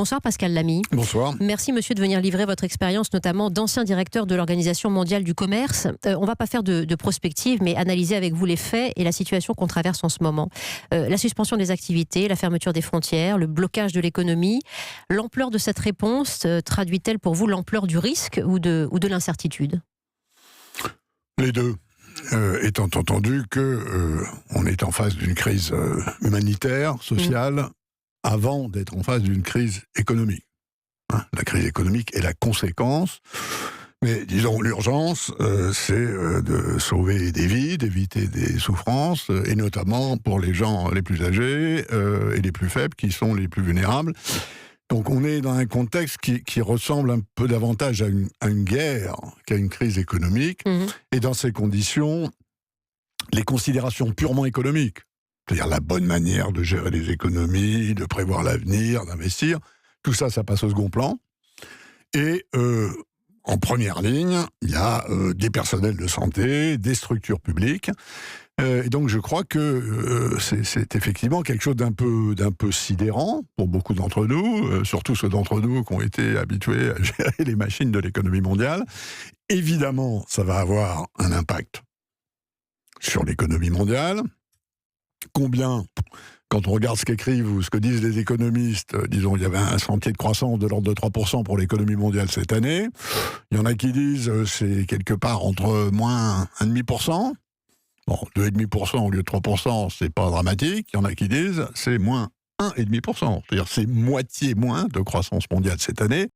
Bonsoir Pascal Lamy. Bonsoir. Merci monsieur de venir livrer votre expérience, notamment d'ancien directeur de l'Organisation mondiale du commerce. On ne va pas faire de prospective, mais analyser avec vous les faits et la situation qu'on traverse en ce moment. La suspension des activités, la fermeture des frontières, le blocage de l'économie. L'ampleur de cette réponse traduit-elle pour vous l'ampleur du risque ou de l'incertitude ? Les deux. Étant entendu qu'on est en face d'une crise humanitaire, sociale, avant d'être en face d'une crise économique. La crise économique est la conséquence, mais disons l'urgence, c'est de sauver des vies, d'éviter des souffrances, et notamment pour les gens les plus âgés et les plus faibles, qui sont les plus vulnérables. Donc on est dans un contexte qui ressemble un peu davantage à une guerre qu'à une crise économique. Et dans ces conditions, les considérations purement économiques, c'est-à-dire la bonne manière de gérer les économies, de prévoir l'avenir, d'investir, tout ça, ça passe au second plan. Et en première ligne, il y a des personnels de santé, des structures publiques. Et donc je crois que c'est effectivement quelque chose d'un peu sidérant pour beaucoup d'entre nous, surtout ceux d'entre nous qui ont été habitués à gérer les machines de l'économie mondiale. Évidemment, ça va avoir un impact sur l'économie mondiale. Combien, quand on regarde ce qu'écrivent ou ce que disent les économistes, disons, il y avait un sentier de croissance de l'ordre de 3% pour l'économie mondiale cette année. Il y en a qui disent c'est quelque part entre moins 1,5%. Bon, 2,5% au lieu de 3%, c'est pas dramatique. Il y en a qui disent c'est moins 1,5%. C'est-à-dire c'est moitié moins de croissance mondiale cette année.